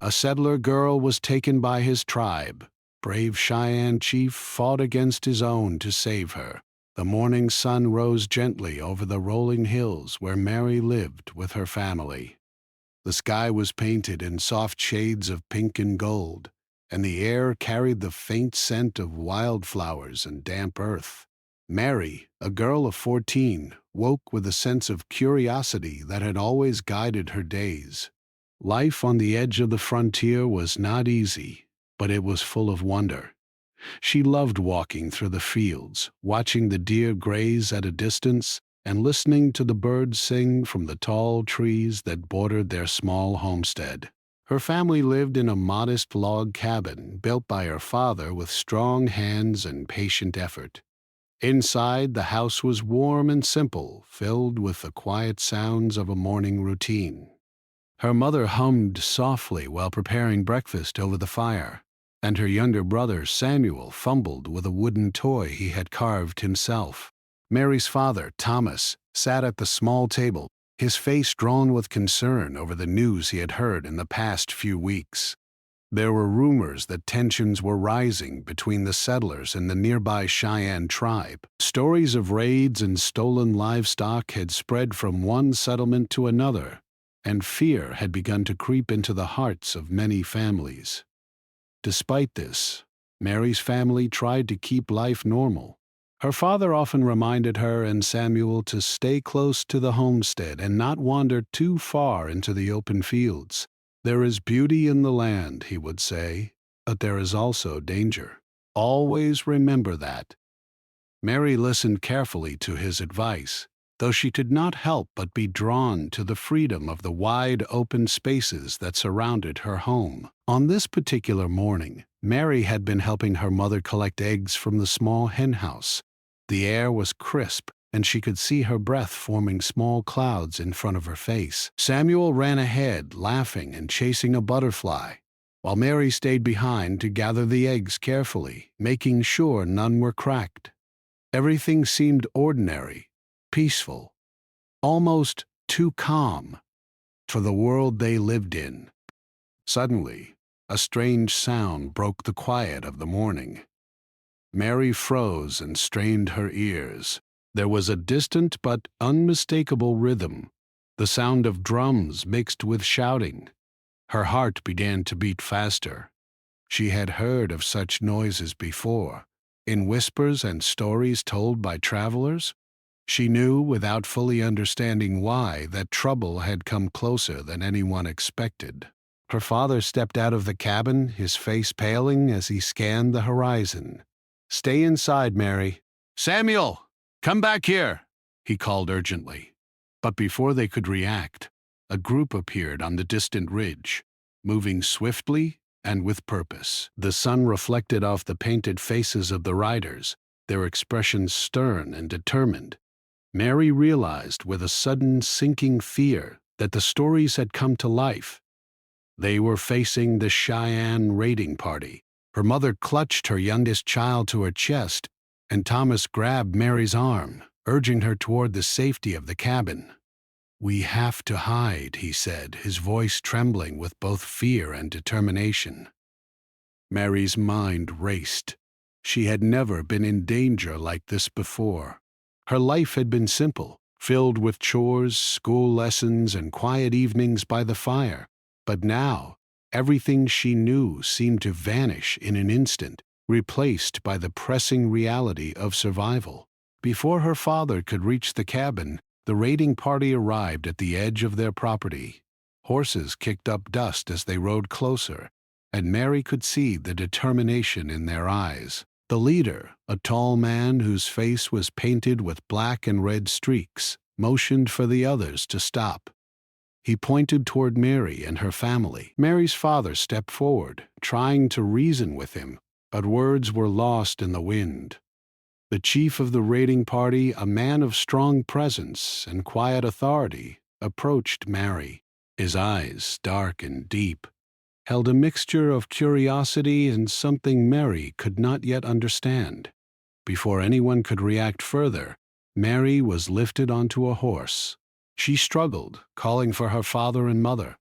A settler girl was taken by his tribe. Brave Cheyenne chief fought against his own to save her. The morning sun rose gently over the rolling hills where Mary lived with her family. The sky was painted in soft shades of pink and gold, and the air carried the faint scent of wildflowers and damp earth. Mary, a girl of 14, woke with a sense of curiosity that had always guided her days. Life on the edge of the frontier was not easy, but it was full of wonder. She loved walking through the fields, watching the deer graze at a distance, and listening to the birds sing from the tall trees that bordered their small homestead. Her family lived in a modest log cabin built by her father with strong hands and patient effort. Inside, the house was warm and simple, filled with the quiet sounds of a morning routine. Her mother hummed softly while preparing breakfast over the fire, and her younger brother Samuel fumbled with a wooden toy he had carved himself. Mary's father, Thomas, sat at the small table, his face drawn with concern over the news he had heard in the past few weeks. There were rumors that tensions were rising between the settlers and the nearby Cheyenne tribe. Stories of raids and stolen livestock had spread from one settlement to another, and fear had begun to creep into the hearts of many families. Despite this, Mary's family tried to keep life normal. Her father often reminded her and Samuel to stay close to the homestead and not wander too far into the open fields. "There is beauty in the land," he would say, "but there is also danger. Always remember that." Mary listened carefully to his advice, though she could not help but be drawn to the freedom of the wide open spaces that surrounded her home. On this particular morning, Mary had been helping her mother collect eggs from the small henhouse. The air was crisp, and she could see her breath forming small clouds in front of her face. Samuel ran ahead, laughing and chasing a butterfly, while Mary stayed behind to gather the eggs carefully, making sure none were cracked. Everything seemed ordinary, peaceful, almost too calm for the world they lived in. Suddenly, a strange sound broke the quiet of the morning. Mary froze and strained her ears. There was a distant but unmistakable rhythm, the sound of drums mixed with shouting. Her heart began to beat faster. She had heard of such noises before, in whispers and stories told by travelers. She knew, without fully understanding why, that trouble had come closer than anyone expected. Her father stepped out of the cabin, his face paling as he scanned the horizon. "Stay inside, Mary." "Samuel, come back here," he called urgently. But before they could react, a group appeared on the distant ridge, moving swiftly and with purpose. The sun reflected off the painted faces of the riders, their expressions stern and determined. Mary realized with a sudden sinking fear that the stories had come to life. They were facing the Cheyenne raiding party. Her mother clutched her youngest child to her chest, and Thomas grabbed Mary's arm, urging her toward the safety of the cabin. "We have to hide," he said, his voice trembling with both fear and determination. Mary's mind raced. She had never been in danger like this before. Her life had been simple, filled with chores, school lessons, and quiet evenings by the fire. But now, everything she knew seemed to vanish in an instant, replaced by the pressing reality of survival. Before her father could reach the cabin, the raiding party arrived at the edge of their property. Horses kicked up dust as they rode closer, and Mary could see the determination in their eyes. The leader, a tall man whose face was painted with black and red streaks, motioned for the others to stop. He pointed toward Mary and her family. Mary's father stepped forward, trying to reason with him, but words were lost in the wind. The chief of the raiding party, a man of strong presence and quiet authority, approached Mary. His eyes, dark and deep, held a mixture of curiosity and something Mary could not yet understand. Before anyone could react further, Mary was lifted onto a horse. She struggled, calling for her father and mother,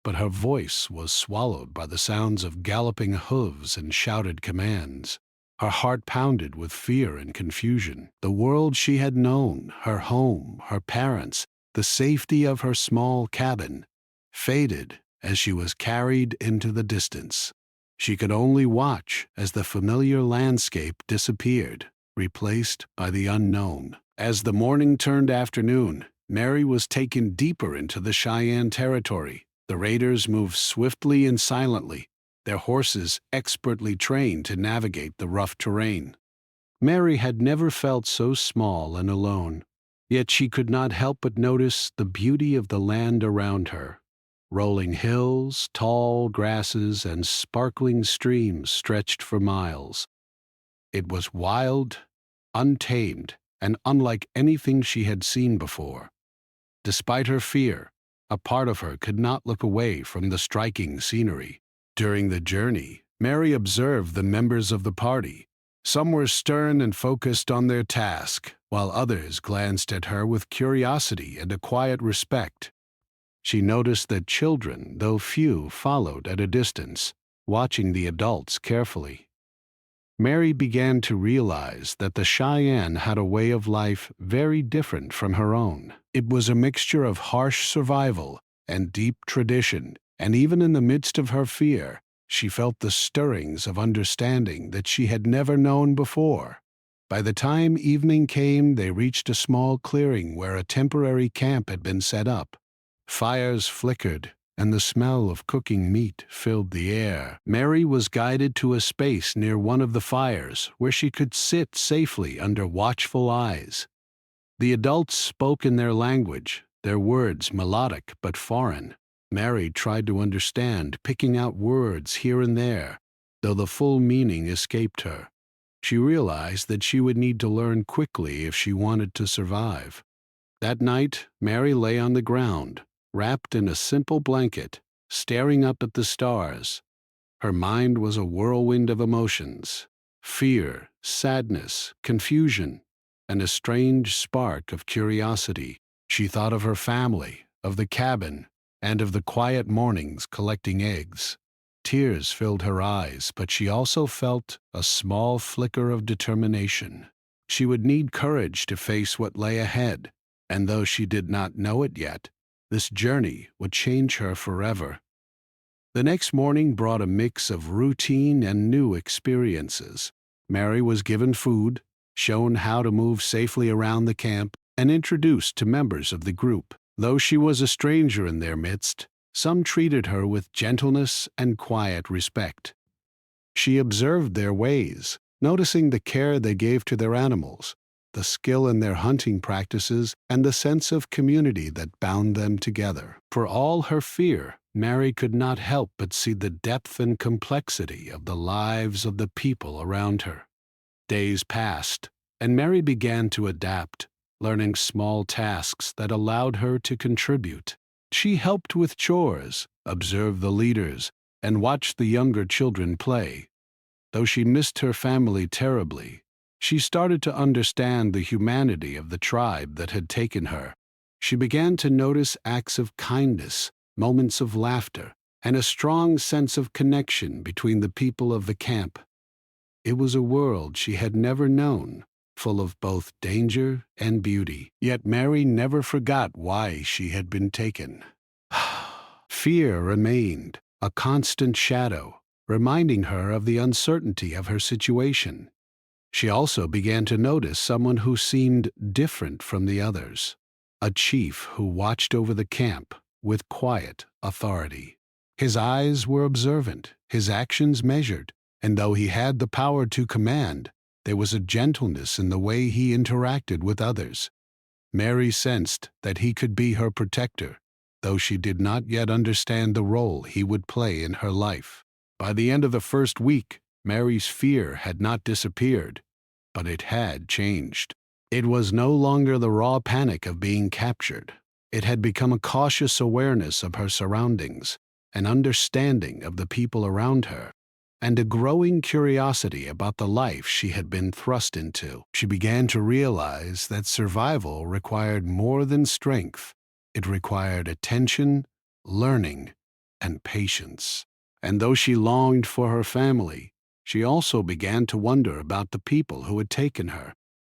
but her voice was swallowed by the sounds of galloping hooves and shouted commands. Her heart pounded with fear and confusion. The world she had known, her home, her parents, the safety of her small cabin, faded as she was carried into the distance. She could only watch as the familiar landscape disappeared, replaced by the unknown. As the morning turned afternoon, Mary was taken deeper into the Cheyenne territory. The raiders moved swiftly and silently, their horses expertly trained to navigate the rough terrain. Mary had never felt so small and alone, yet she could not help but notice the beauty of the land around her. Rolling hills, tall grasses, and sparkling streams stretched for miles. It was wild, untamed, and unlike anything she had seen before. Despite her fear, a part of her could not look away from the striking scenery. During the journey, Mary observed the members of the party. Some were stern and focused on their task, while others glanced at her with curiosity and a quiet respect. She noticed that children, though few, followed at a distance, watching the adults carefully. Mary began to realize that the Cheyenne had a way of life very different from her own. It was a mixture of harsh survival and deep tradition, and even in the midst of her fear, she felt the stirrings of understanding that she had never known before. By the time evening came, they reached a small clearing where a temporary camp had been set up. Fires flickered, and the smell of cooking meat filled the air. Mary was guided to a space near one of the fires where she could sit safely under watchful eyes. The adults spoke in their language, their words melodic but foreign. Mary tried to understand, picking out words here and there, though the full meaning escaped her. She realized that she would need to learn quickly if she wanted to survive. That night, Mary lay on the ground, wrapped in a simple blanket, staring up at the stars. Her mind was a whirlwind of emotions: fear, sadness, confusion, and a strange spark of curiosity. She thought of her family, of the cabin, and of the quiet mornings collecting eggs. Tears filled her eyes, but she also felt a small flicker of determination. She would need courage to face what lay ahead, and though she did not know it yet, this journey would change her forever. The next morning brought a mix of routine and new experiences. Mary was given food, shown how to move safely around the camp, and introduced to members of the group. Though she was a stranger in their midst, some treated her with gentleness and quiet respect. She observed their ways, noticing the care they gave to their animals, the skill in their hunting practices, and the sense of community that bound them together. For all her fear, Mary could not help but see the depth and complexity of the lives of the people around her. Days passed, and Mary began to adapt, learning small tasks that allowed her to contribute. She helped with chores, observed the leaders, and watched the younger children play. Though she missed her family terribly, she started to understand the humanity of the tribe that had taken her. She began to notice acts of kindness, moments of laughter, and a strong sense of connection between the people of the camp. It was a world she had never known, full of both danger and beauty. Yet Mary never forgot why she had been taken. Fear remained, a constant shadow, reminding her of the uncertainty of her situation. She also began to notice someone who seemed different from the others, a chief who watched over the camp with quiet authority. His eyes were observant, his actions measured, and though he had the power to command, there was a gentleness in the way he interacted with others. Mary sensed that he could be her protector, though she did not yet understand the role he would play in her life. By the end of the first week, Mary's fear had not disappeared, but it had changed. It was no longer the raw panic of being captured. It had become a cautious awareness of her surroundings, an understanding of the people around her, and a growing curiosity about the life she had been thrust into. She began to realize that survival required more than strength. It required attention, learning, and patience. And though she longed for her family, she also began to wonder about the people who had taken her,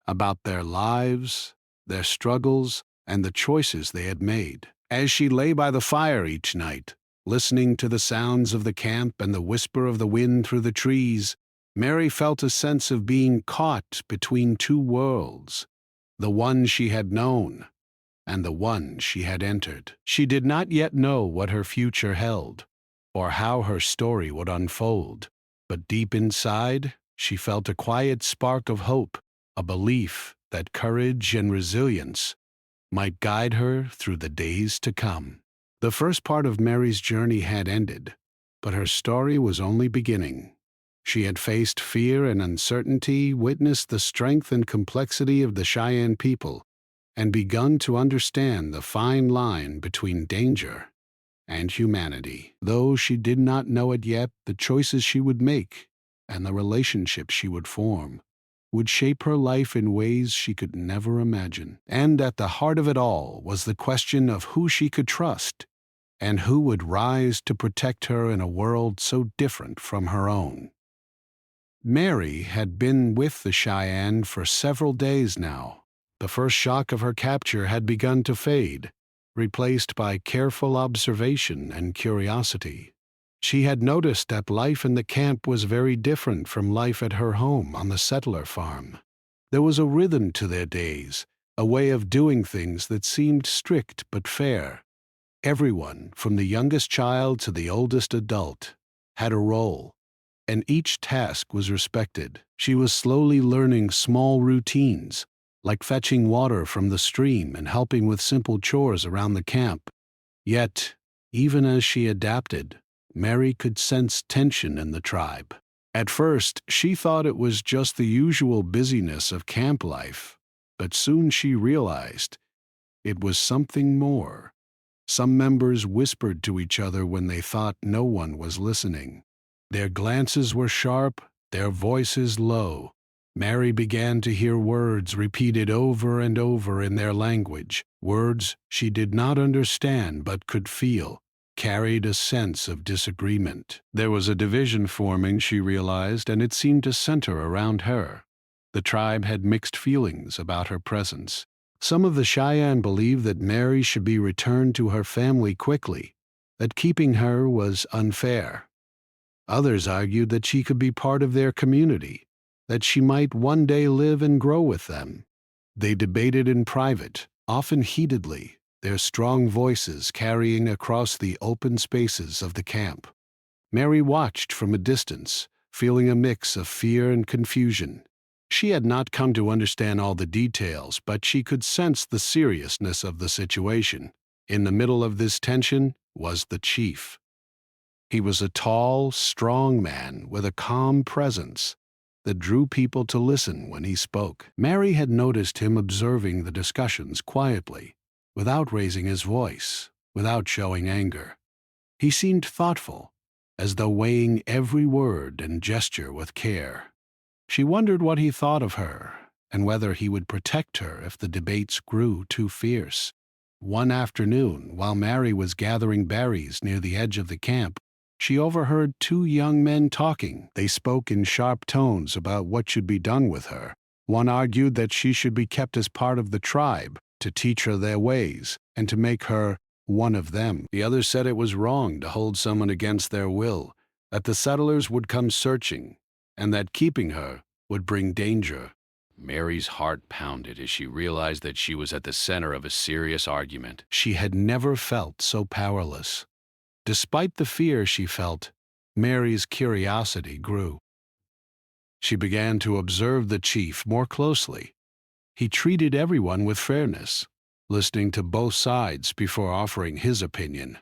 about their lives, their struggles, and the choices they had made. As she lay by the fire each night, listening to the sounds of the camp and the whisper of the wind through the trees, Mary felt a sense of being caught between two worlds, the one she had known and the one she had entered. She did not yet know what her future held, or how her story would unfold, but deep inside, she felt a quiet spark of hope, a belief that courage and resilience might guide her through the days to come. The first part of Mary's journey had ended, but her story was only beginning. She had faced fear and uncertainty, witnessed the strength and complexity of the Cheyenne people, and begun to understand the fine line between danger and humanity. Though she did not know it yet, the choices she would make and the relationships she would form would shape her life in ways she could never imagine. And at the heart of it all was the question of who she could trust and who would rise to protect her in a world so different from her own. Mary had been with the Cheyenne for several days now. The first shock of her capture had begun to fade, replaced by careful observation and curiosity. She had noticed that life in the camp was very different from life at her home on the settler farm. There was a rhythm to their days, a way of doing things that seemed strict but fair. Everyone, from the youngest child to the oldest adult, had a role, and each task was respected. She was slowly learning small routines, like fetching water from the stream and helping with simple chores around the camp. Yet, even as she adapted, Mary could sense tension in the tribe. At first, she thought it was just the usual busyness of camp life, but soon she realized it was something more. Some members whispered to each other when they thought no one was listening. Their glances were sharp, their voices low. Mary began to hear words repeated over and over in their language, words she did not understand but could feel, carried a sense of disagreement. There was a division forming, she realized, and it seemed to center around her. The tribe had mixed feelings about her presence. Some of the Cheyenne believed that Mary should be returned to her family quickly, that keeping her was unfair. Others argued that she could be part of their community, that she might one day live and grow with them. They debated in private, often heatedly, their strong voices carrying across the open spaces of the camp. Mary watched from a distance, feeling a mix of fear and confusion. She had not come to understand all the details, but she could sense the seriousness of the situation. In the middle of this tension was the chief. He was a tall, strong man with a calm presence that drew people to listen when he spoke. Mary had noticed him observing the discussions quietly, without raising his voice, without showing anger. He seemed thoughtful, as though weighing every word and gesture with care. She wondered what he thought of her, and whether he would protect her if the debates grew too fierce. One afternoon, while Mary was gathering berries near the edge of the camp, she overheard two young men talking. They spoke in sharp tones about what should be done with her. One argued that she should be kept as part of the tribe, to teach her their ways, and to make her one of them. The other said it was wrong to hold someone against their will, that the settlers would come searching, and that keeping her would bring danger. Mary's heart pounded as she realized that she was at the center of a serious argument. She had never felt so powerless. Despite the fear she felt, Mary's curiosity grew. She began to observe the chief more closely. He treated everyone with fairness, listening to both sides before offering his opinion.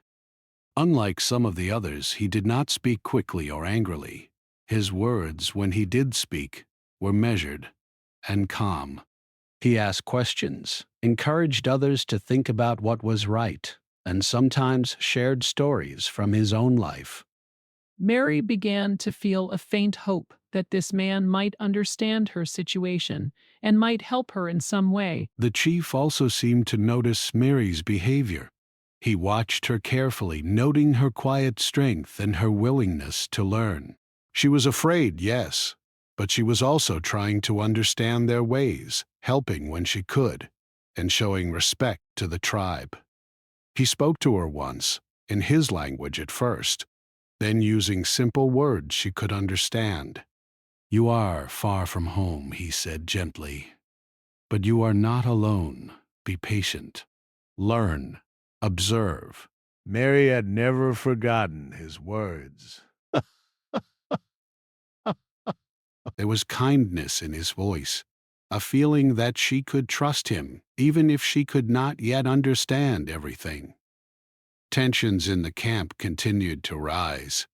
Unlike some of the others, he did not speak quickly or angrily. His words, when he did speak, were measured and calm. He asked questions, encouraged others to think about what was right, and sometimes shared stories from his own life. Mary began to feel a faint hope that this man might understand her situation and might help her in some way. The chief also seemed to notice Mary's behavior. He watched her carefully, noting her quiet strength and her willingness to learn. She was afraid, yes, but she was also trying to understand their ways, helping when she could, and showing respect to the tribe. He spoke to her once, in his language at first, then using simple words she could understand. "You are far from home," he said gently, "but you are not alone. Be patient. Learn. Observe." Mary had never forgotten his words. There was kindness in his voice, a feeling that she could trust him, even if she could not yet understand everything. Tensions in the camp continued to rise.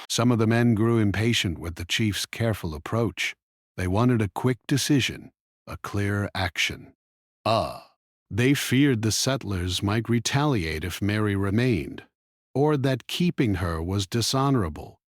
Some of the men grew impatient with the chief's careful approach. They wanted a quick decision, a clear action. They feared the settlers might retaliate if Mary remained, or that keeping her was dishonorable.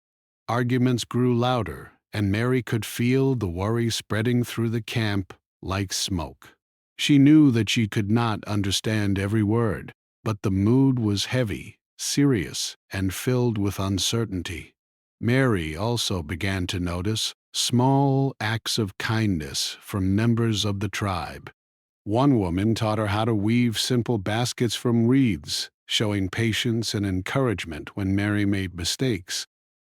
Arguments grew louder, and Mary could feel the worry spreading through the camp like smoke. She knew that she could not understand every word, but the mood was heavy, serious, and filled with uncertainty. Mary also began to notice small acts of kindness from members of the tribe. One woman taught her how to weave simple baskets from reeds, showing patience and encouragement when Mary made mistakes.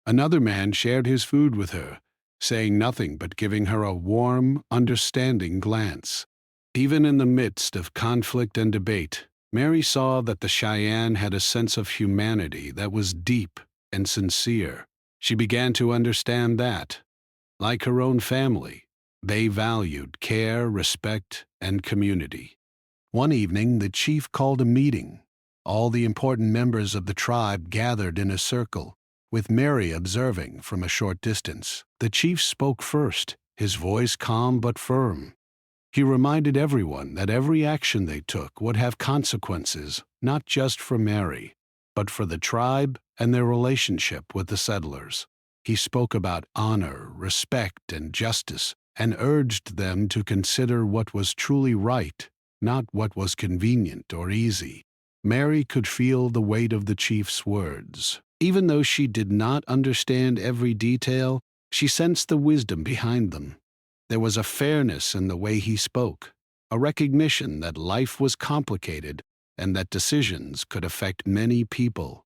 Another man shared his food with her, saying nothing but giving her a warm, understanding glance. Even in the midst of conflict and debate, Mary saw that the Cheyenne had a sense of humanity that was deep and sincere. She began to understand that, like her own family, they valued care, respect, and community. One evening, the chief called a meeting. All the important members of the tribe gathered in a circle, with Mary observing from a short distance. The chief spoke first, his voice calm but firm. He reminded everyone that every action they took would have consequences, not just for Mary, but for the tribe and their relationship with the settlers. He spoke about honor, respect, and justice, and urged them to consider what was truly right, not what was convenient or easy. Mary could feel the weight of the chief's words. Even though she did not understand every detail, she sensed the wisdom behind them. There was a fairness in the way he spoke, a recognition that life was complicated and that decisions could affect many people.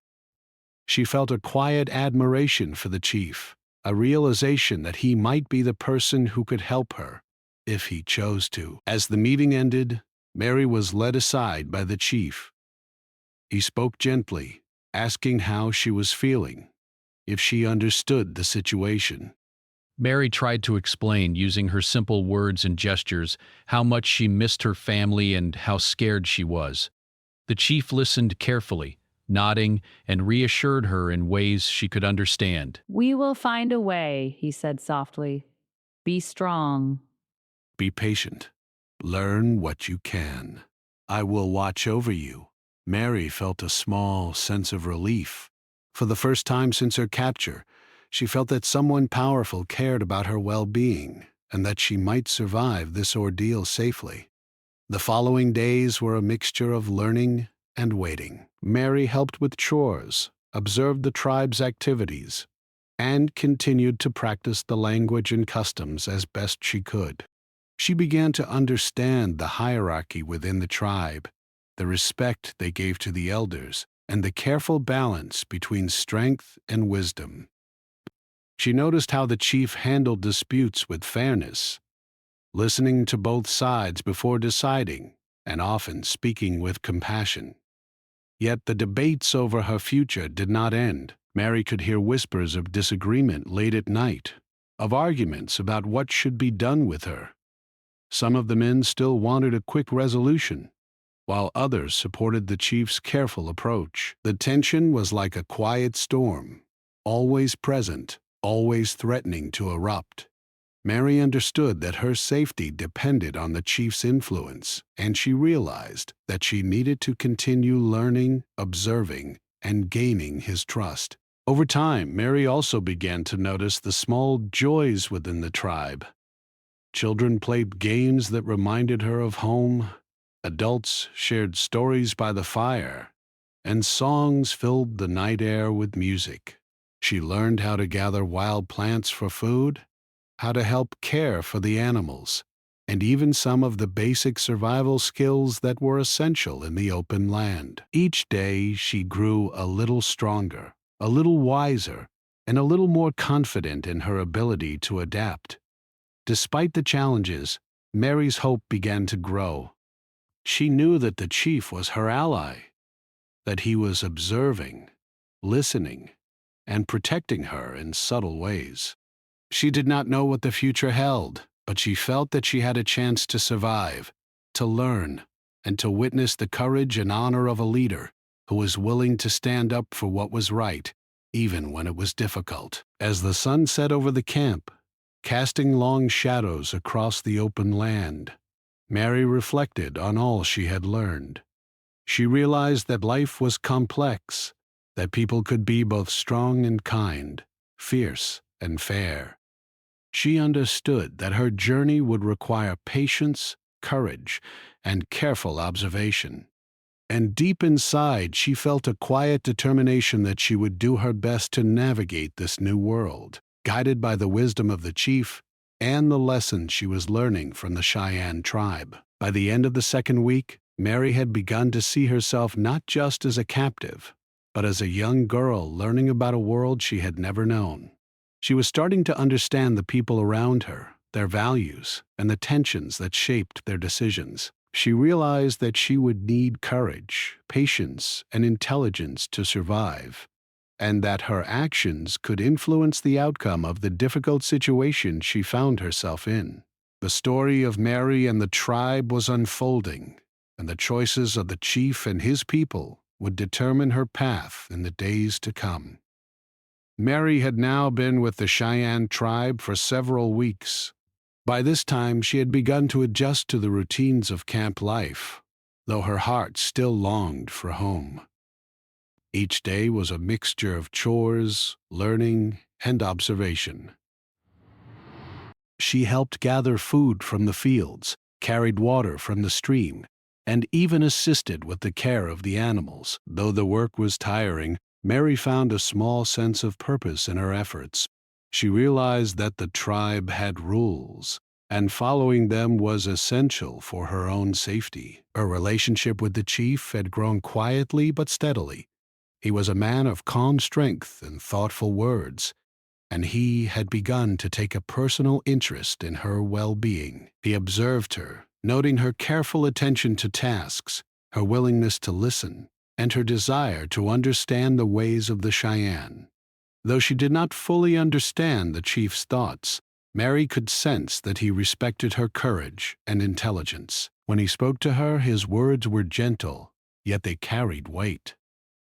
She felt a quiet admiration for the chief, a realization that he might be the person who could help her, if he chose to. As the meeting ended, Mary was led aside by the chief. He spoke gently, asking how she was feeling, if she understood the situation. Mary tried to explain, using her simple words and gestures, how much she missed her family and how scared she was. The chief listened carefully, nodding, and reassured her in ways she could understand. "We will find a way," he said softly. "Be strong." Be patient. Learn what you can. I will watch over you. Mary felt a small sense of relief. For the first time since her capture, she felt that someone powerful cared about her well-being and that she might survive this ordeal safely. The following days were a mixture of learning and waiting. Mary helped with chores, observed the tribe's activities, and continued to practice the language and customs as best she could. She began to understand the hierarchy within the tribe, the respect they gave to the elders, and the careful balance between strength and wisdom. She noticed how the chief handled disputes with fairness, listening to both sides before deciding, and often speaking with compassion. Yet the debates over her future did not end. Mary could hear whispers of disagreement late at night, of arguments about what should be done with her. Some of the men still wanted a quick resolution, while others supported the chief's careful approach. The tension was like a quiet storm, always present, always threatening to erupt. Mary understood that her safety depended on the chief's influence, and she realized that she needed to continue learning, observing, and gaining his trust. Over time, Mary also began to notice the small joys within the tribe. Children played games that reminded her of home. Adults shared stories by the fire, and songs filled the night air with music. She learned how to gather wild plants for food, how to help care for the animals, and even some of the basic survival skills that were essential in the open land. Each day she grew a little stronger, a little wiser, and a little more confident in her ability to adapt. Despite the challenges, Mary's hope began to grow. She knew that the chief was her ally, that he was observing, listening, and protecting her in subtle ways. She did not know what the future held, but she felt that she had a chance to survive, to learn, and to witness the courage and honor of a leader who was willing to stand up for what was right, even when it was difficult. As the sun set over the camp, casting long shadows across the open land, Mary reflected on all she had learned. She realized that life was complex, that people could be both strong and kind, fierce and fair. She understood that her journey would require patience, courage, and careful observation. And deep inside, she felt a quiet determination that she would do her best to navigate this new world, guided by the wisdom of the chief and the lessons she was learning from the Cheyenne tribe. By the end of the second week, Mary had begun to see herself not just as a captive, but as a young girl learning about a world she had never known. She was starting to understand the people around her, their values, and the tensions that shaped their decisions. She realized that she would need courage, patience, and intelligence to survive, and that her actions could influence the outcome of the difficult situation she found herself in. The story of Mary and the tribe was unfolding, and the choices of the chief and his people would determine her path in the days to come. Mary had now been with the Cheyenne tribe for several weeks. By this time, she had begun to adjust to the routines of camp life, though her heart still longed for home. Each day was a mixture of chores, learning, and observation. She helped gather food from the fields, carried water from the stream, and even assisted with the care of the animals. Though the work was tiring, Mary found a small sense of purpose in her efforts. She realized that the tribe had rules, and following them was essential for her own safety. Her relationship with the chief had grown quietly but steadily. He was a man of calm strength and thoughtful words, and he had begun to take a personal interest in her well-being. He observed her, noting her careful attention to tasks, her willingness to listen, and her desire to understand the ways of the Cheyenne. Though she did not fully understand the chief's thoughts, Mary could sense that he respected her courage and intelligence. When he spoke to her, his words were gentle, yet they carried weight.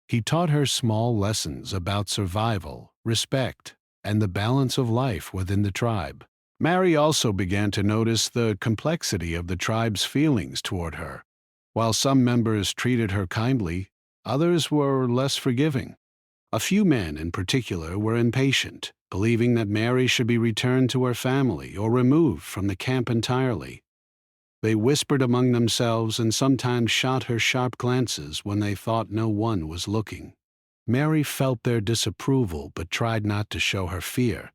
He taught her small lessons about survival, respect, and the balance of life within the tribe. Mary also began to notice the complexity of the tribe's feelings toward her. While some members treated her kindly, others were less forgiving. A few men in particular were impatient, believing that Mary should be returned to her family or removed from the camp entirely. They whispered among themselves and sometimes shot her sharp glances when they thought no one was looking. Mary felt their disapproval but tried not to show her fear.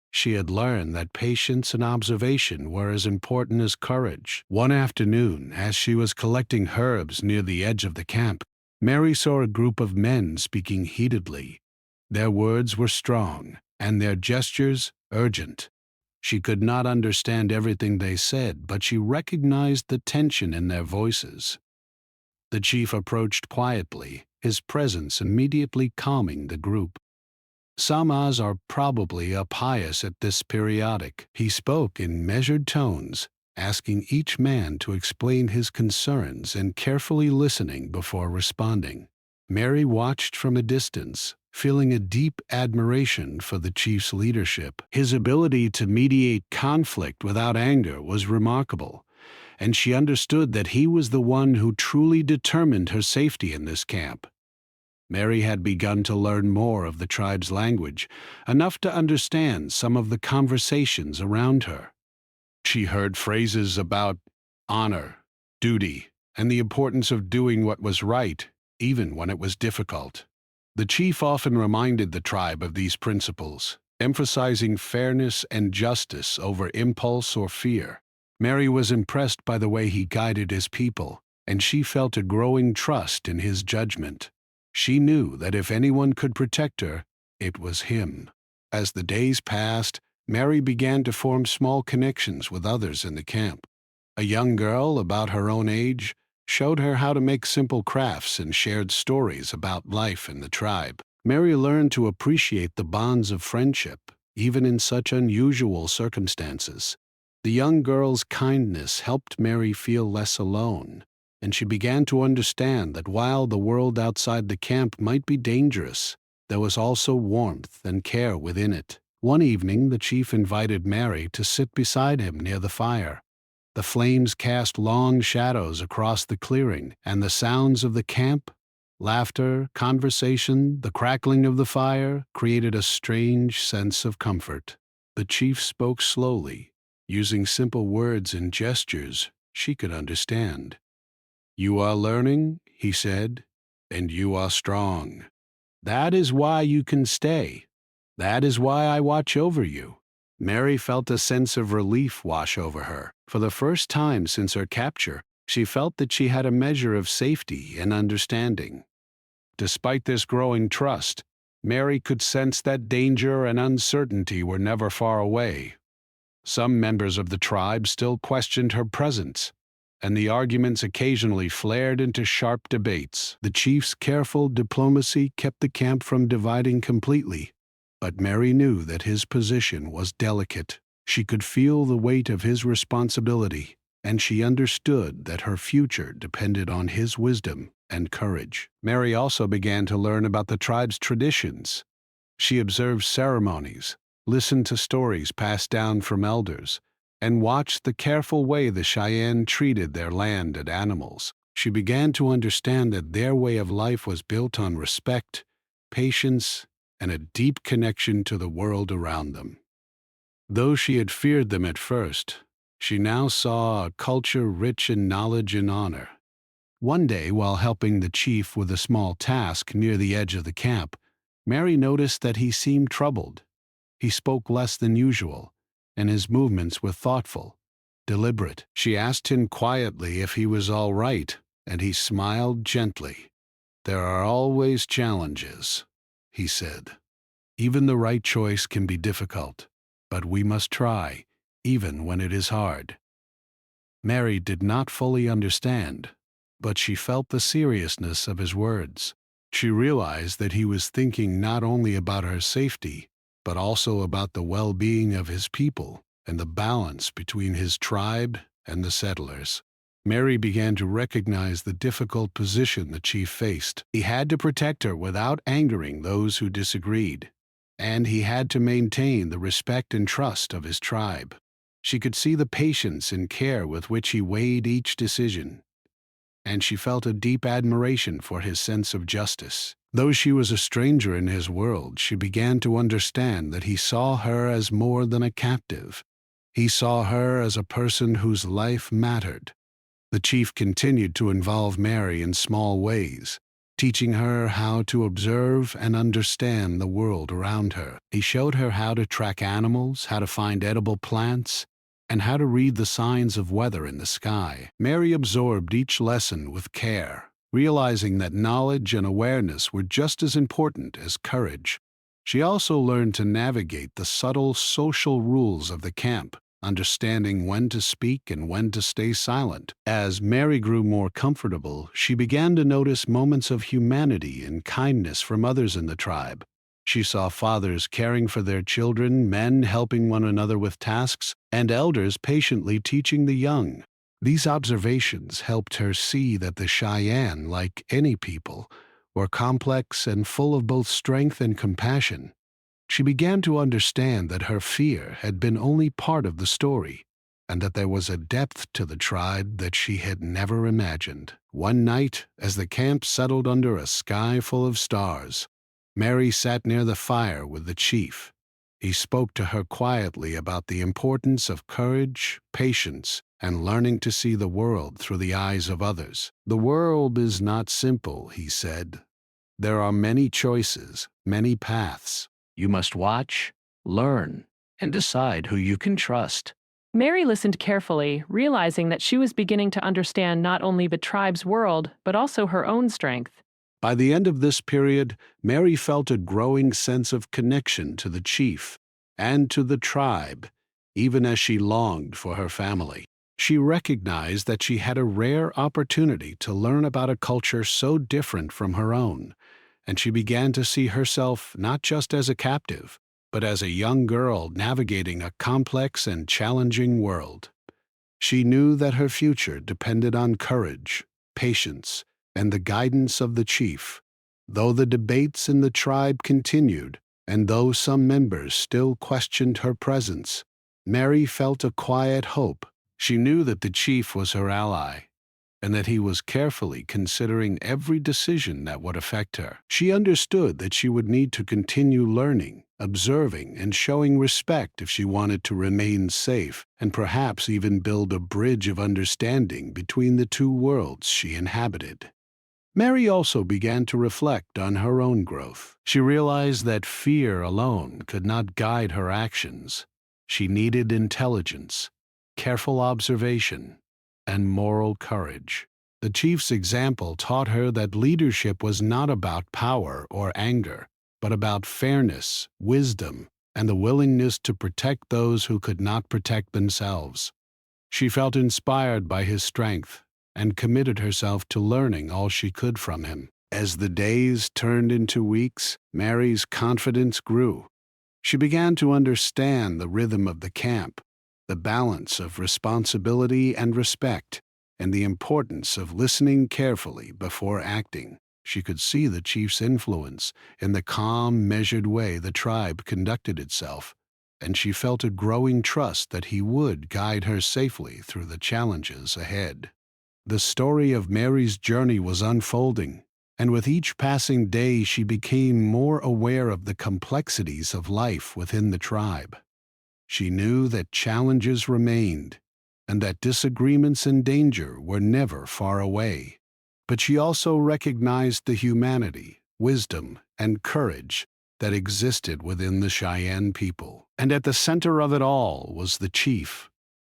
She had learned that patience and observation were as important as courage. One afternoon, as she was collecting herbs near the edge of the camp, Mary saw a group of men speaking heatedly. Their words were strong, and their gestures urgent. She could not understand everything they said, but she recognized the tension in their voices. The chief approached quietly, his presence immediately calming the group. Samas are probably pious at this periodic. He spoke in measured tones, asking each man to explain his concerns and carefully listening before responding. Mary watched from a distance, feeling a deep admiration for the chief's leadership. His ability to mediate conflict without anger was remarkable, and she understood that he was the one who truly determined her safety in this camp. Mary had begun to learn more of the tribe's language, enough to understand some of the conversations around her. She heard phrases about honor, duty, and the importance of doing what was right, even when it was difficult. The chief often reminded the tribe of these principles, emphasizing fairness and justice over impulse or fear. Mary was impressed by the way he guided his people, and she felt a growing trust in his judgment. She knew that if anyone could protect her, it was him. As the days passed, Mary began to form small connections with others in the camp. A young girl about her own age showed her how to make simple crafts and shared stories about life in the tribe. Mary learned to appreciate the bonds of friendship, even in such unusual circumstances. The young girl's kindness helped Mary feel less alone, and she began to understand that while the world outside the camp might be dangerous, there was also warmth and care within it. One evening, the chief invited Mary to sit beside him near the fire. The flames cast long shadows across the clearing, and the sounds of the camp, laughter, conversation, the crackling of the fire, created a strange sense of comfort. The chief spoke slowly, using simple words and gestures she could understand. "You are learning," he said, "and you are strong. That is why you can stay. That is why I watch over you." Mary felt a sense of relief wash over her. For the first time since her capture, she felt that she had a measure of safety and understanding. Despite this growing trust, Mary could sense that danger and uncertainty were never far away. Some members of the tribe still questioned her presence, and the arguments occasionally flared into sharp debates. The chief's careful diplomacy kept the camp from dividing completely, but Mary knew that his position was delicate. She could feel the weight of his responsibility, and she understood that her future depended on his wisdom and courage. Mary also began to learn about the tribe's traditions. She observed ceremonies, listened to stories passed down from elders, and watched the careful way the Cheyenne treated their land and animals. She began to understand that their way of life was built on respect, patience, and a deep connection to the world around them. Though she had feared them at first, she now saw a culture rich in knowledge and honor. One day, while helping the chief with a small task near the edge of the camp, Mary noticed that he seemed troubled. He spoke less than usual, and his movements were thoughtful, deliberate. She asked him quietly if he was all right, and he smiled gently. "There are always challenges," he said. "Even the right choice can be difficult, but we must try, even when it is hard." Mary did not fully understand, but she felt the seriousness of his words. She realized that he was thinking not only about her safety, but also about the well-being of his people and the balance between his tribe and the settlers. Mary began to recognize the difficult position the chief faced. He had to protect her without angering those who disagreed, and he had to maintain the respect and trust of his tribe. She could see the patience and care with which he weighed each decision, and she felt a deep admiration for his sense of justice. Though she was a stranger in his world, she began to understand that he saw her as more than a captive. He saw her as a person whose life mattered. The chief continued to involve Mary in small ways, teaching her how to observe and understand the world around her. He showed her how to track animals, how to find edible plants, and how to read the signs of weather in the sky. Mary absorbed each lesson with care, realizing that knowledge and awareness were just as important as courage. She also learned to navigate the subtle social rules of the camp, understanding when to speak and when to stay silent. As Mary grew more comfortable, she began to notice moments of humanity and kindness from others in the tribe. She saw fathers caring for their children, men helping one another with tasks, and elders patiently teaching the young. These observations helped her see that the Cheyenne, like any people, were complex and full of both strength and compassion. She began to understand that her fear had been only part of the story, and that there was a depth to the tribe that she had never imagined. One night, as the camp settled under a sky full of stars, Mary sat near the fire with the chief. He spoke to her quietly about the importance of courage, patience, and learning to see the world through the eyes of others. "The world is not simple," he said. "There are many choices, many paths. You must watch, learn, and decide who you can trust." Mary listened carefully, realizing that she was beginning to understand not only the tribe's world, but also her own strength. By the end of this period, Mary felt a growing sense of connection to the chief and to the tribe, even as she longed for her family. She recognized that she had a rare opportunity to learn about a culture so different from her own, and she began to see herself not just as a captive, but as a young girl navigating a complex and challenging world. She knew that her future depended on courage, patience, and the guidance of the chief. Though the debates in the tribe continued, and though some members still questioned her presence, Mary felt a quiet hope. She knew that the chief was her ally, and that he was carefully considering every decision that would affect her. She understood that she would need to continue learning, observing, and showing respect if she wanted to remain safe, and perhaps even build a bridge of understanding between the two worlds she inhabited. Mary also began to reflect on her own growth. She realized that fear alone could not guide her actions. She needed intelligence, careful observation, and moral courage. The chief's example taught her that leadership was not about power or anger, but about fairness, wisdom, and the willingness to protect those who could not protect themselves. She felt inspired by his strength and committed herself to learning all she could from him. As the days turned into weeks, Mary's confidence grew. She began to understand the rhythm of the camp, the balance of responsibility and respect, and the importance of listening carefully before acting. She could see the chief's influence in the calm, measured way the tribe conducted itself, and she felt a growing trust that he would guide her safely through the challenges ahead. The story of Mary's journey was unfolding, and with each passing day she became more aware of the complexities of life within the tribe. She knew that challenges remained, and that disagreements and danger were never far away. But she also recognized the humanity, wisdom, and courage that existed within the Cheyenne people. And at the center of it all was the chief,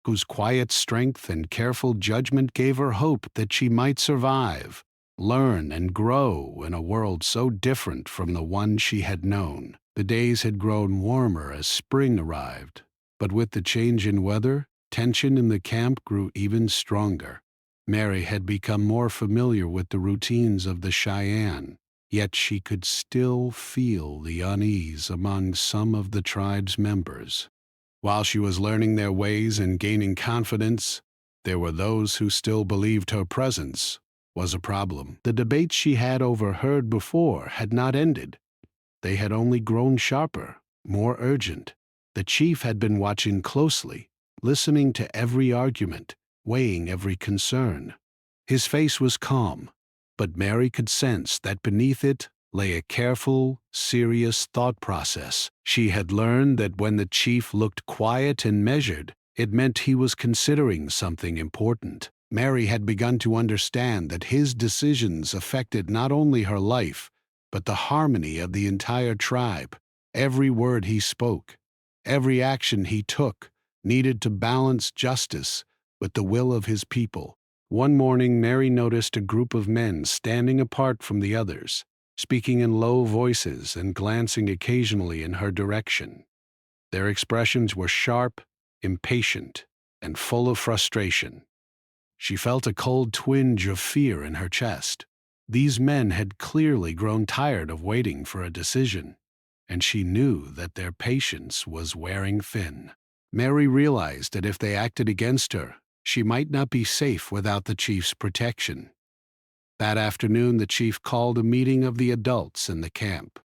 whose quiet strength and careful judgment gave her hope that she might survive, learn, and grow in a world so different from the one she had known. The days had grown warmer as spring arrived, but with the change in weather, tension in the camp grew even stronger. Mary had become more familiar with the routines of the Cheyenne, yet she could still feel the unease among some of the tribe's members. While she was learning their ways and gaining confidence, there were those who still believed her presence was a problem. The debates she had overheard before had not ended. They had only grown sharper, more urgent. The chief had been watching closely, listening to every argument, weighing every concern. His face was calm, but Mary could sense that beneath it lay a careful, serious thought process. She had learned that when the chief looked quiet and measured, it meant he was considering something important. Mary had begun to understand that his decisions affected not only her life, but the harmony of the entire tribe. Every word he spoke, every action he took, needed to balance justice with the will of his people. One morning, Mary noticed a group of men standing apart from the others, speaking in low voices and glancing occasionally in her direction. Their expressions were sharp, impatient, and full of frustration. She felt a cold twinge of fear in her chest. These men had clearly grown tired of waiting for a decision, and she knew that their patience was wearing thin. Mary realized that if they acted against her, she might not be safe without the chief's protection. That afternoon, the chief called a meeting of the adults in the camp.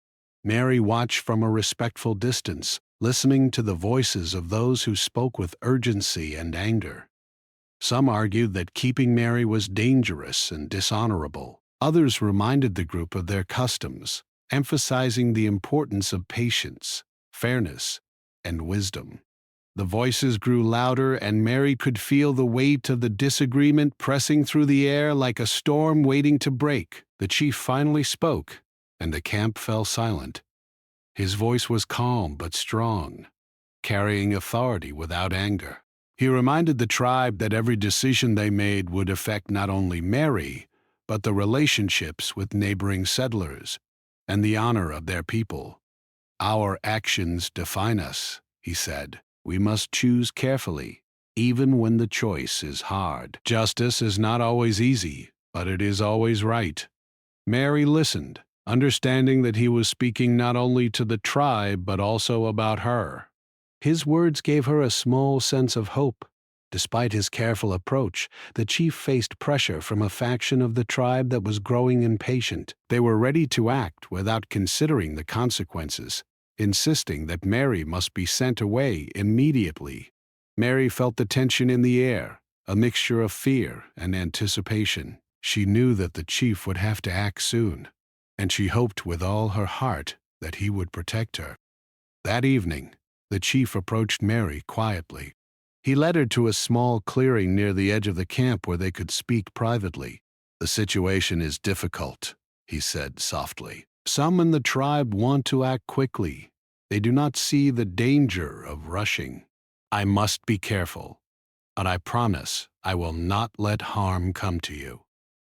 Mary watched from a respectful distance, listening to the voices of those who spoke with urgency and anger. Some argued that keeping Mary was dangerous and dishonorable. Others reminded the group of their customs, emphasizing the importance of patience, fairness, and wisdom. The voices grew louder, and Mary could feel the weight of the disagreement pressing through the air like a storm waiting to break. The chief finally spoke, and the camp fell silent. His voice was calm but strong, carrying authority without anger. He reminded the tribe that every decision they made would affect not only Mary, but the relationships with neighboring settlers and the honor of their people. "Our actions define us," he said. "We must choose carefully, even when the choice is hard. Justice is not always easy, but it is always right." Mary listened, understanding that he was speaking not only to the tribe but also about her. His words gave her a small sense of hope. Despite his careful approach, the chief faced pressure from a faction of the tribe that was growing impatient. They were ready to act without considering the consequences, insisting that Mary must be sent away immediately. Mary felt the tension in the air, a mixture of fear and anticipation. She knew that the chief would have to act soon, and she hoped with all her heart that he would protect her. That evening, the chief approached Mary quietly. He led her to a small clearing near the edge of the camp where they could speak privately. "The situation is difficult," he said softly. "Some in the tribe want to act quickly. They do not see the danger of rushing. I must be careful, but I promise I will not let harm come to you."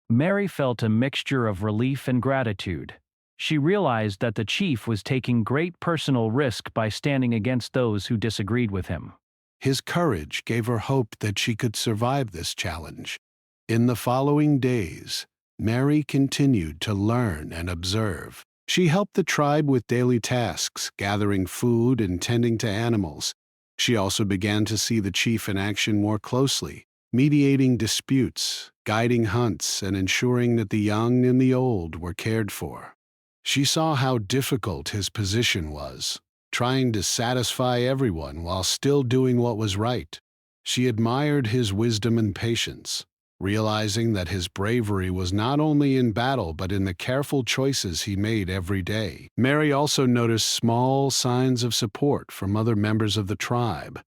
Mary felt a mixture of relief and gratitude. She realized that the chief was taking great personal risk by standing against those who disagreed with him. His courage gave her hope that she could survive this challenge. In the following days, Mary continued to learn and observe. She helped the tribe with daily tasks, gathering food and tending to animals. She also began to see the chief in action more closely, mediating disputes, guiding hunts, and ensuring that the young and the old were cared for. She saw how difficult his position was, trying to satisfy everyone while still doing what was right. She admired his wisdom and patience, realizing that his bravery was not only in battle but in the careful choices he made every day. Mary also noticed small signs of support from other members of the tribe.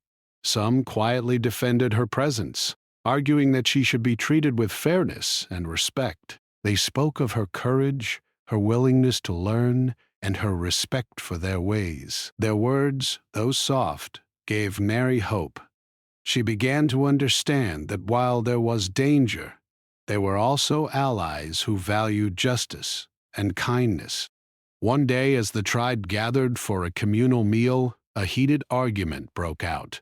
Some quietly defended her presence, arguing that she should be treated with fairness and respect. They spoke of her courage, her willingness to learn, and her respect for their ways. Their words, though soft, gave Mary hope. She began to understand that while there was danger, there were also allies who valued justice and kindness. One day, as the tribe gathered for a communal meal, a heated argument broke out.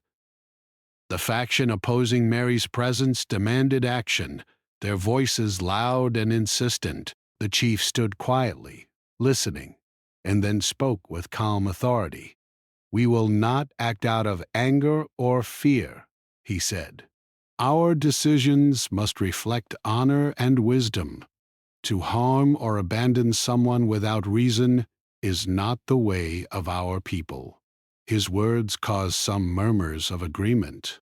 The faction opposing Mary's presence demanded action, their voices loud and insistent. The chief stood quietly, listening, and then spoke with calm authority. "We will not act out of anger or fear," he said. "Our decisions must reflect honor and wisdom. To harm or abandon someone without reason is not the way of our people." His words caused some murmurs of agreement,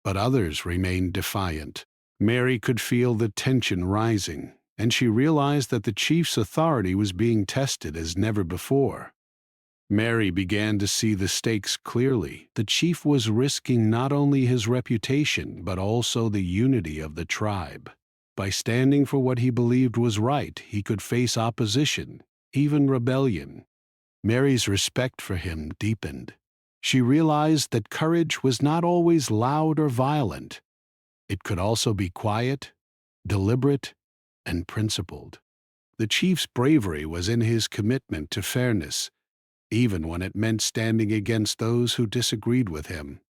but others remained defiant. Mary could feel the tension rising, and she realized that the chief's authority was being tested as never before. Mary began to see the stakes clearly. The chief was risking not only his reputation, but also the unity of the tribe. By standing for what he believed was right, he could face opposition, even rebellion. Mary's respect for him deepened. She realized that courage was not always loud or violent. It could also be quiet, deliberate, and principled. The chief's bravery was in his commitment to fairness, even when it meant standing against those who disagreed with him.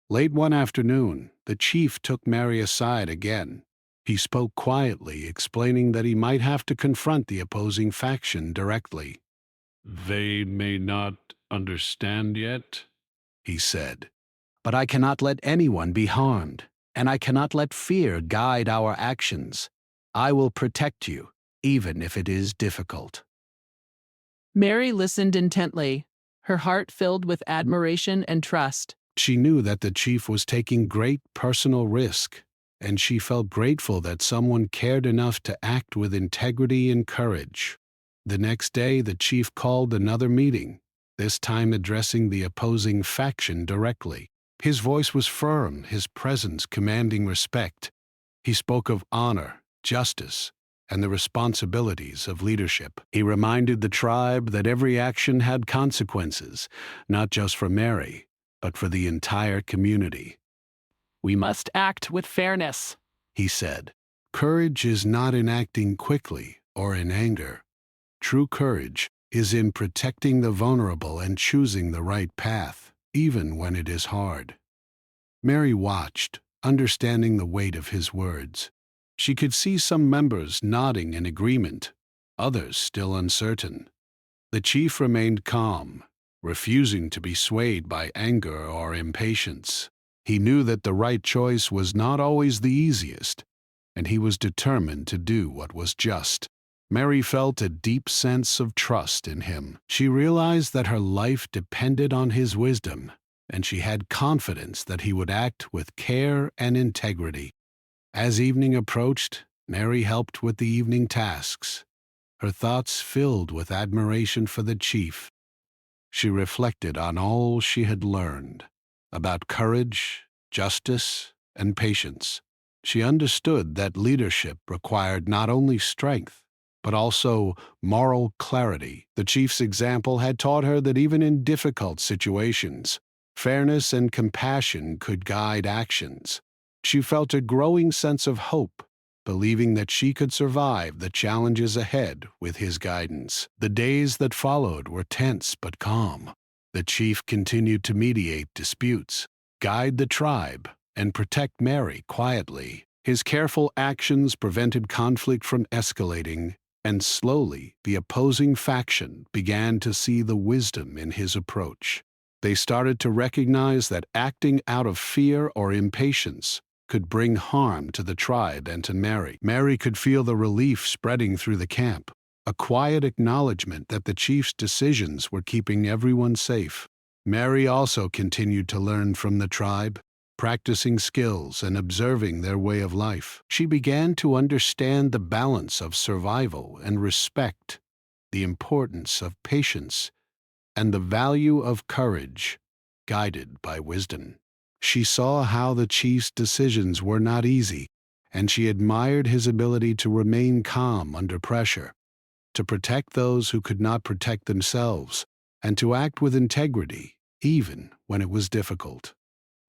Late one afternoon, the chief took Mary aside again. He spoke quietly, explaining that he might have to confront the opposing faction directly. "They may not understand yet," he said, "but I cannot let anyone be harmed, and I cannot let fear guide our actions. I will protect you, even if it is difficult." Mary listened intently, her heart filled with admiration and trust. She knew that the chief was taking great personal risk, and she felt grateful that someone cared enough to act with integrity and courage. The next day, the chief called another meeting. this time addressing the opposing faction directly. His voice was firm, his presence commanding respect. He spoke of honor, justice, and the responsibilities of leadership. He reminded the tribe that every action had consequences, not just for Mary, but for the entire community. We must act with fairness, He said. Courage is not in acting quickly or in anger. True courage is in protecting the vulnerable and choosing the right path, even when it is hard. Mary watched, understanding the weight of his words. She could see some members nodding in agreement, others still uncertain. The chief remained calm, refusing to be swayed by anger or impatience. He knew that the right choice was not always the easiest, and he was determined to do what was just. Mary felt a deep sense of trust in him. She realized that her life depended on his wisdom, and she had confidence that he would act with care and integrity. As evening approached, Mary helped with the evening tasks, her thoughts filled with admiration for the chief. She reflected on all she had learned about courage, justice, and patience. She understood that leadership required not only strength, but also moral clarity. The chief's example had taught her that even in difficult situations, fairness and compassion could guide actions. She felt a growing sense of hope, believing that she could survive the challenges ahead with his guidance. The days that followed were tense but calm. The chief continued to mediate disputes, guide the tribe, and protect Mary quietly. His careful actions prevented conflict from escalating, and slowly the opposing faction began to see the wisdom in his approach. They started to recognize that acting out of fear or impatience could bring harm to the tribe and to Mary. Mary could feel the relief spreading through the camp, a quiet acknowledgement that the chief's decisions were keeping everyone safe. Mary also continued to learn from the tribe, practicing skills and observing their way of life. She began to understand the balance of survival and respect, the importance of patience, and the value of courage, guided by wisdom. She saw how the chief's decisions were not easy, and she admired his ability to remain calm under pressure, to protect those who could not protect themselves, and to act with integrity, even when it was difficult.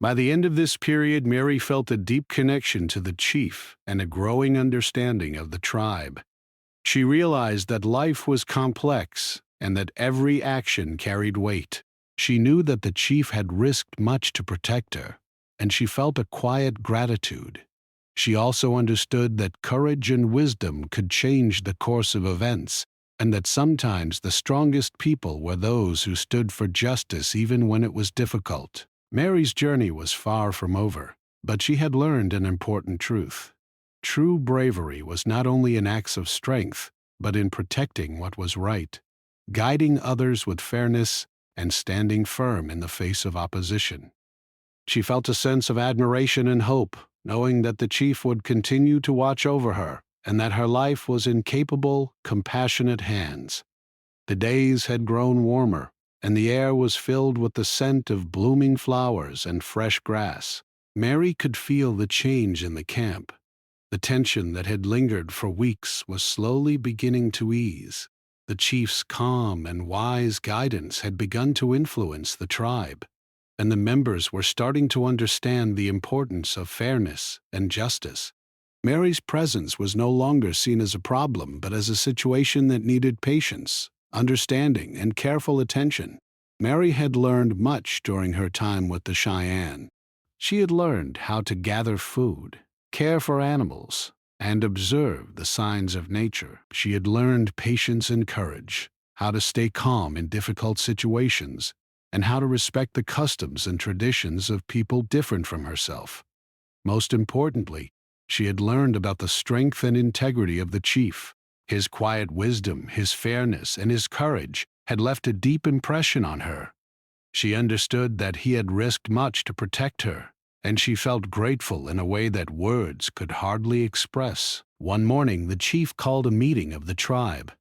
By the end of this period, Mary felt a deep connection to the chief and a growing understanding of the tribe. She realized that life was complex and that every action carried weight. She knew that the chief had risked much to protect her, and she felt a quiet gratitude. She also understood that courage and wisdom could change the course of events, and that sometimes the strongest people were those who stood for justice even when it was difficult. Mary's journey was far from over, but she had learned an important truth. True bravery was not only in acts of strength, but in protecting what was right, guiding others with fairness, and standing firm in the face of opposition. She felt a sense of admiration and hope, knowing that the chief would continue to watch over her and that her life was in capable, compassionate hands. The days had grown warmer, and the air was filled with the scent of blooming flowers and fresh grass. Mary could feel the change in the camp. The tension that had lingered for weeks was slowly beginning to ease. The chief's calm and wise guidance had begun to influence the tribe, and the members were starting to understand the importance of fairness and justice. Mary's presence was no longer seen as a problem, but as a situation that needed patience, understanding, and careful attention. Mary had learned much during her time with the Cheyenne. She had learned how to gather food, care for animals, and observe the signs of nature. She had learned patience and courage, how to stay calm in difficult situations, and how to respect the customs and traditions of people different from herself. Most importantly, she had learned about the strength and integrity of the chief. His quiet wisdom, his fairness, and his courage had left a deep impression on her. She understood that he had risked much to protect her, and she felt grateful in a way that words could hardly express. One morning, the chief called a meeting of the tribe.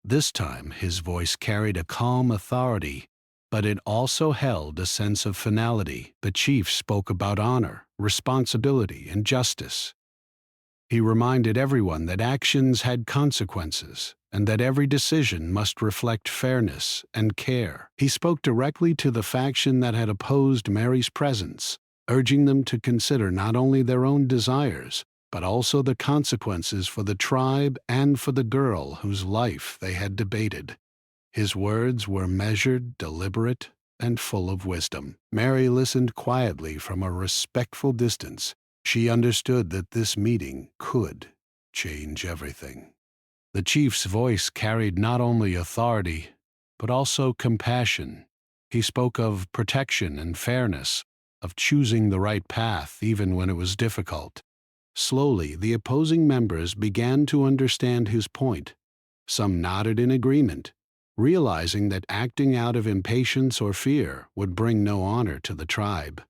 This time, his voice carried a calm authority. but it also held a sense of finality. The chief spoke about honor, responsibility, and justice. He reminded everyone that actions had consequences and that every decision must reflect fairness and care. He spoke directly to the faction that had opposed Mary's presence, urging them to consider not only their own desires, but also the consequences for the tribe and for the girl whose life they had debated. His words were measured, deliberate, and full of wisdom. Mary listened quietly from a respectful distance. She understood that this meeting could change everything. The chief's voice carried not only authority, but also compassion. He spoke of protection and fairness, of choosing the right path even when it was difficult. Slowly, the opposing members began to understand his point. Some nodded in agreement, realizing that acting out of impatience or fear would bring no honor to the tribe.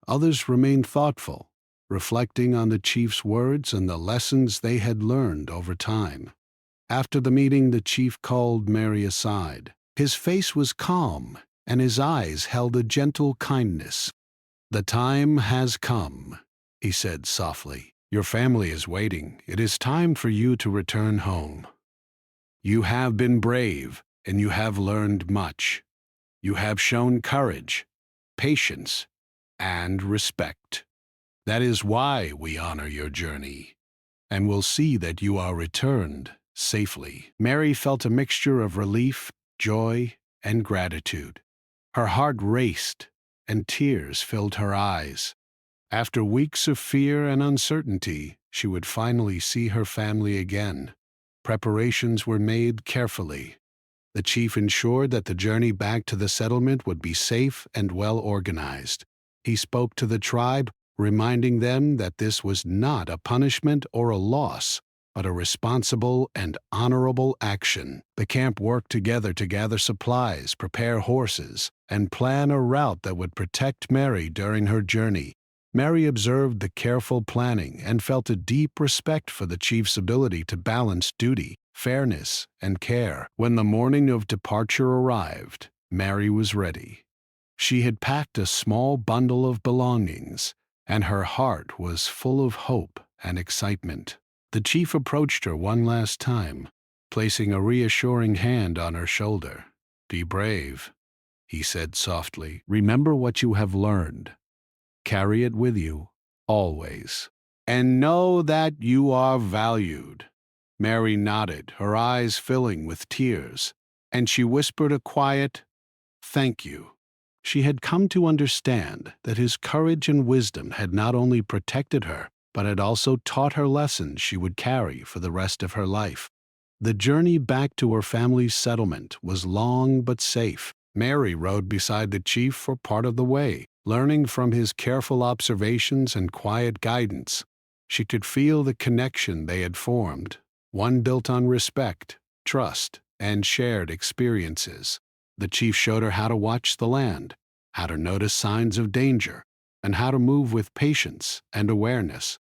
Others remained thoughtful, reflecting on the chief's words and the lessons they had learned over time. After the meeting, the chief called Mary aside. His face was calm, and his eyes held a gentle kindness. "The time has come," he said softly. "Your family is waiting. It is time for you to return home. You have been brave, and you have learned much. You have shown courage, patience, and respect. That is why we honor your journey, and will see that you are returned safely." Mary felt a mixture of relief, joy, and gratitude. Her heart raced, and tears filled her eyes. After weeks of fear and uncertainty, she would finally see her family again. Preparations were made carefully. The chief ensured that the journey back to the settlement would be safe and well organized. He spoke to the tribe, reminding them that this was not a punishment or a loss, but a responsible and honorable action. The camp worked together to gather supplies, prepare horses, and plan a route that would protect Mary during her journey. Mary observed the careful planning and felt a deep respect for the chief's ability to balance duty, fairness, and care. When the morning of departure arrived, Mary was ready. She had packed a small bundle of belongings, and her heart was full of hope and excitement. The chief approached her one last time, placing a reassuring hand on her shoulder. "Be brave," he said softly. "Remember what you have learned. Carry it with you, always. And know that you are valued." Mary nodded, her eyes filling with tears, and she whispered a quiet, "Thank you." She had come to understand that his courage and wisdom had not only protected her, but had also taught her lessons she would carry for the rest of her life. The journey back to her family's settlement was long but safe. Mary rode beside the chief for part of the way, learning from his careful observations and quiet guidance. She could feel the connection they had formed, one built on respect, trust, and shared experiences. The chief showed her how to watch the land, how to notice signs of danger, and how to move with patience and awareness.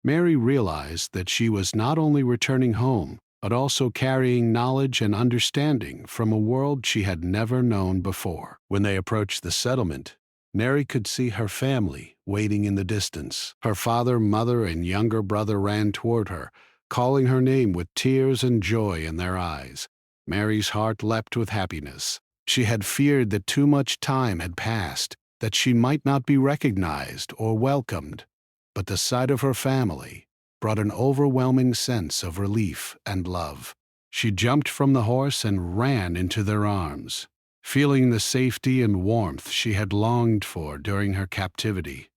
Mary realized that she was not only returning home, but also carrying knowledge and understanding from a world she had never known before. When they approached the settlement, Mary could see her family waiting in the distance. Her father, mother, and younger brother ran toward her, calling her name with tears and joy in their eyes. Mary's heart leapt with happiness. She had feared that too much time had passed, that she might not be recognized or welcomed. But the sight of her family brought an overwhelming sense of relief and love. She jumped from the horse and ran into their arms, feeling the safety and warmth she had longed for during her captivity.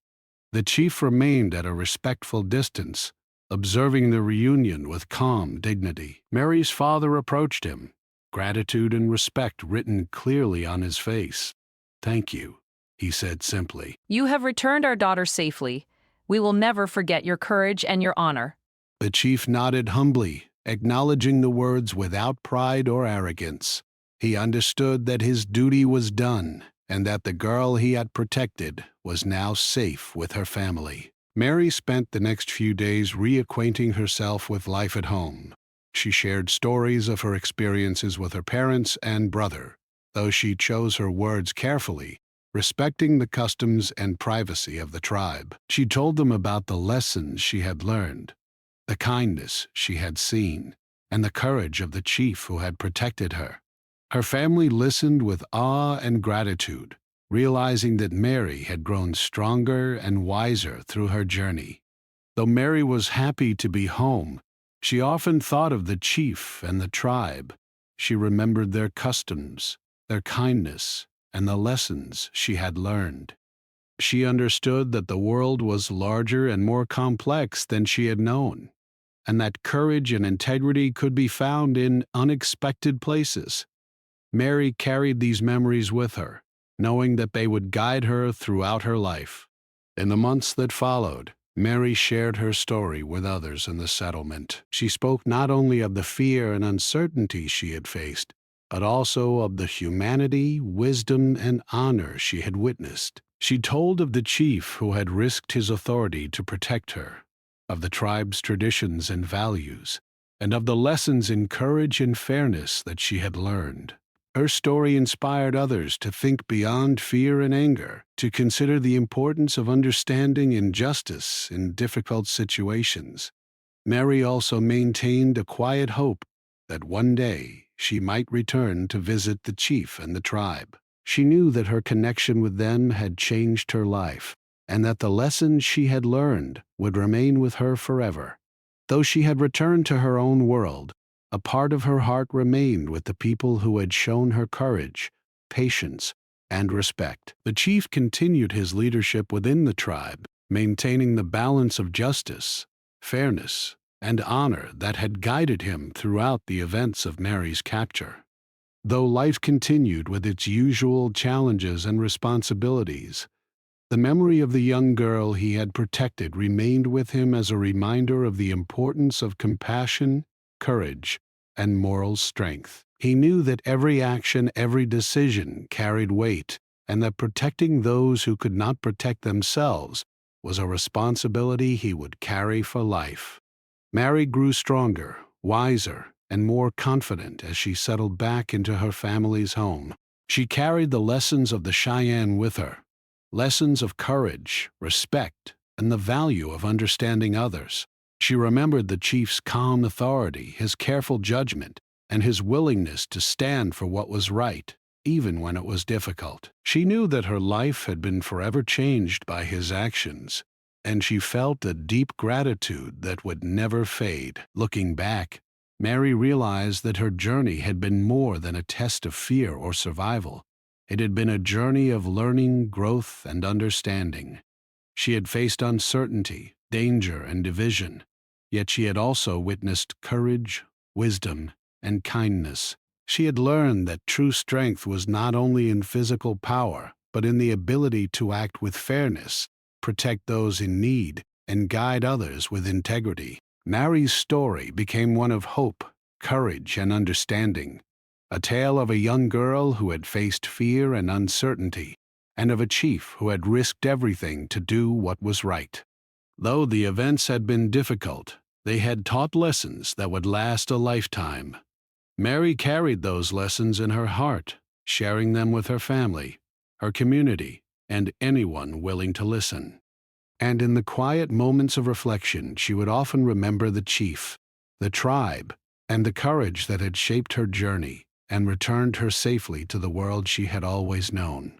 The chief remained at a respectful distance, observing the reunion with calm dignity. Mary's father approached him, gratitude and respect written clearly on his face. "Thank you," he said simply. "You have returned our daughter safely. We will never forget your courage and your honor." The chief nodded humbly, acknowledging the words without pride or arrogance. He understood that his duty was done, and that the girl he had protected was now safe with her family. Mary spent the next few days reacquainting herself with life at home. She shared stories of her experiences with her parents and brother, though she chose her words carefully, respecting the customs and privacy of the tribe. She told them about the lessons she had learned, the kindness she had seen, and the courage of the chief who had protected her. Her family listened with awe and gratitude, realizing that Mary had grown stronger and wiser through her journey. Though Mary was happy to be home, she often thought of the chief and the tribe. She remembered their customs, their kindness, and the lessons she had learned. She understood that the world was larger and more complex than she had known, and that courage and integrity could be found in unexpected places. Mary carried these memories with her, knowing that they would guide her throughout her life. In the months that followed, Mary shared her story with others in the settlement. She spoke not only of the fear and uncertainty she had faced, but also of the humanity, wisdom, and honor she had witnessed. She told of the chief who had risked his authority to protect her, of the tribe's traditions and values, and of the lessons in courage and fairness that she had learned. Her story inspired others to think beyond fear and anger, to consider the importance of understanding injustice in difficult situations. Mary also maintained a quiet hope that one day she might return to visit the chief and the tribe. She knew that her connection with them had changed her life, and that the lessons she had learned would remain with her forever. Though she had returned to her own world, a part of her heart remained with the people who had shown her courage, patience, and respect. The chief continued his leadership within the tribe, maintaining the balance of justice, fairness, and honor that had guided him throughout the events of Mary's capture. Though life continued with its usual challenges and responsibilities, the memory of the young girl he had protected remained with him as a reminder of the importance of compassion, courage, and moral strength. He knew that every action, every decision carried weight, and that protecting those who could not protect themselves was a responsibility he would carry for life. Mary grew stronger, wiser, and more confident as she settled back into her family's home. She carried the lessons of the Cheyenne with her, lessons of courage, respect, and the value of understanding others. She remembered the chief's calm authority, his careful judgment, and his willingness to stand for what was right, even when it was difficult. She knew that her life had been forever changed by his actions, and she felt a deep gratitude that would never fade. Looking back, Mary realized that her journey had been more than a test of fear or survival. It had been a journey of learning, growth, and understanding. She had faced uncertainty, danger, and division, yet she had also witnessed courage, wisdom, and kindness. She had learned that true strength was not only in physical power, but in the ability to act with fairness, protect those in need, and guide others with integrity. Mary's story became one of hope, courage, and understanding, a tale of a young girl who had faced fear and uncertainty, and of a chief who had risked everything to do what was right. Though the events had been difficult, they had taught lessons that would last a lifetime. Mary carried those lessons in her heart, sharing them with her family, her community, and anyone willing to listen. And in the quiet moments of reflection, she would often remember the chief, the tribe, and the courage that had shaped her journey and returned her safely to the world she had always known.